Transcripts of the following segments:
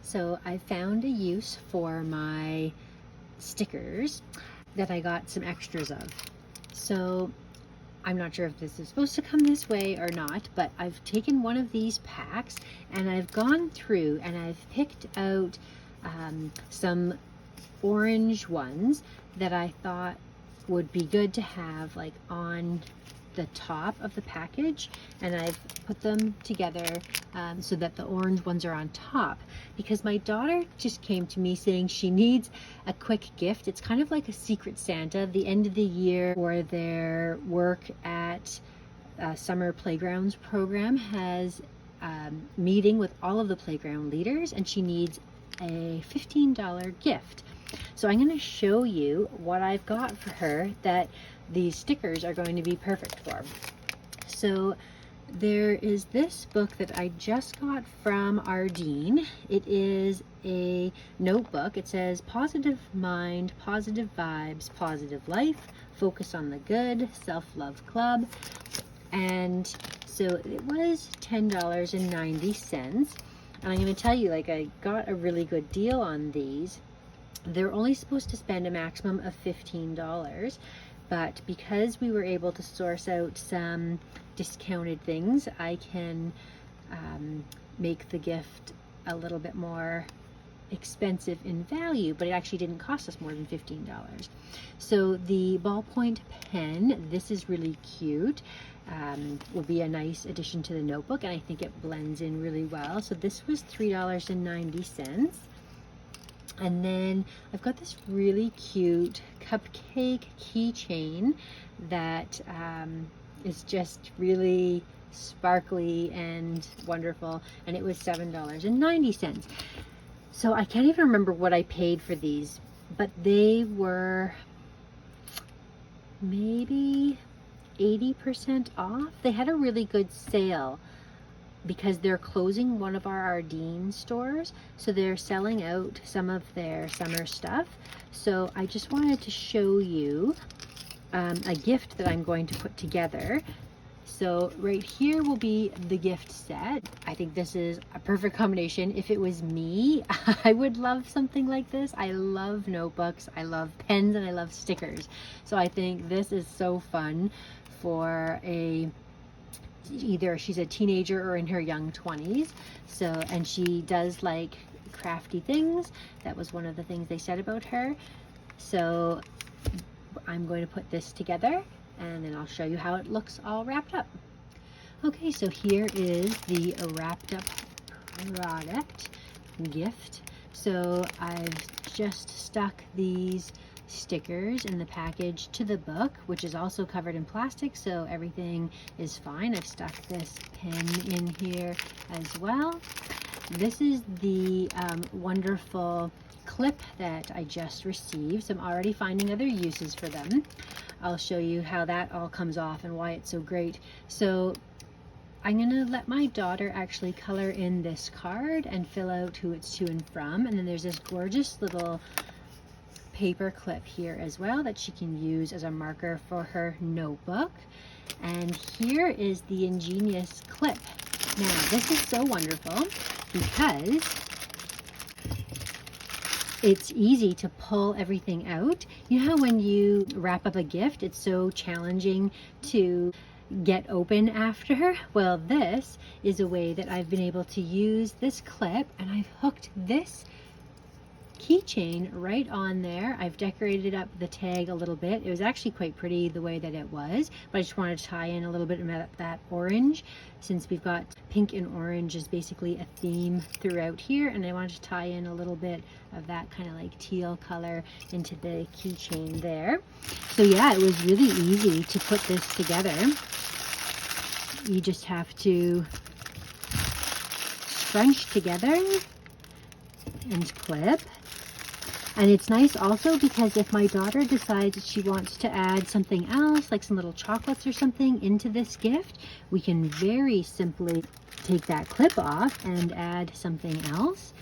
So I found a use for my stickers that I got some extras of. So I'm not sure if this is supposed to come this way or not, but I've taken one of these packs and I've gone through and I've picked out some orange ones that I thought would be good to have like on the top of the package, and I've put them together so that the orange ones are on top, because my daughter just came to me saying she needs a quick gift. It's kind of like a Secret Santa, the end of the year, or their work at summer playgrounds program has meeting with all of the playground leaders, and she needs a $15 gift. So I'm going to show you what I've got for her that these stickers are going to be perfect for. So there is this book that I just got from Ardeen. It is a notebook. It says Positive Mind, Positive Vibes, Positive Life, Focus on the Good, Self-Love Club. And so it was $10.90. And I'm going to tell you, like, I got a really good deal on these. They're only supposed to spend a maximum of $15, but because we were able to source out some discounted things, I can make the gift a little bit more expensive in value, but it actually didn't cost us more than $15. So the ballpoint pen, this is really cute, will be a nice addition to the notebook, and I think it blends in really well. So this was $3.90. And then I've got this really cute cupcake keychain that is just really sparkly and wonderful, and it was $7.90. So I can't even remember what I paid for these, but they were maybe 80% off. They had a really good sale because they're closing one of our Ardeen stores, so they're selling out some of their summer stuff. So I just wanted to show you a gift that I'm going to put together. So right here will be the gift set. I think this is a perfect combination. If it was me, I would love something like this. I love notebooks, I love pens, and I love stickers. So I think this is so fun for either she's a teenager or in her young 20s. So, and she does like crafty things. That was one of the things they said about her. So I'm going to put this together and then I'll show you how it looks all wrapped up. Okay, so here is the wrapped up product gift. So I've just stuck these stickers in the package to the book, which is also covered in plastic, so everything is fine. I've stuck this pen in here as well. This is the wonderful clip that I just received, so I'm already finding other uses for them. I'll show you how that all comes off and why it's so great. So I'm going to let my daughter actually color in this card and fill out who it's to and from, and then there's this gorgeous little paper clip here as well that she can use as a marker for her notebook. And here is the ingenious clip. Now this is so wonderful because it's easy to pull everything out. You know how when you wrap up a gift, it's so challenging to get open after? Well, this is a way that I've been able to use this clip, and I've hooked this keychain right on there. I've decorated up the tag a little bit. It was actually quite pretty the way that it was, but I just wanted to tie in a little bit of that orange, since we've got pink and orange is basically a theme throughout here, and I wanted to tie in a little bit of that kind of like teal color into the keychain there. So yeah, it was really easy to put this together. You just have to scrunch together and clip. And it's nice also because if my daughter decides she wants to add something else, like some little chocolates or something into this gift, we can very simply take that clip off and add something else.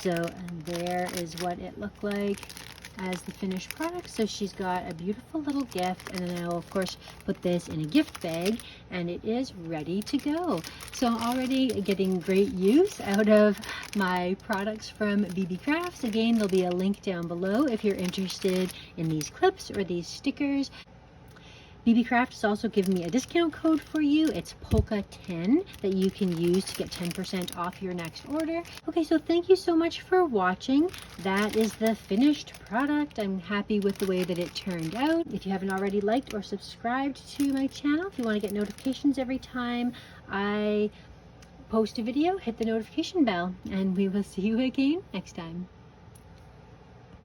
So and there is what it looked like as the finished product. So she's got a beautiful little gift, and then I'll of course put this in a gift bag, and it is ready to go. So I'm already getting great use out of my products from Beebeecraft. Again, there'll be a link down below if you're interested in these clips or these stickers. Beebeecraft has also given me a discount code for you. It's Polka10 that you can use to get 10% off your next order. Okay, so thank you so much for watching. That is the finished product. I'm happy with the way that it turned out. If you haven't already liked or subscribed to my channel, if you want to get notifications every time I post a video, hit the notification bell, and we will see you again next time.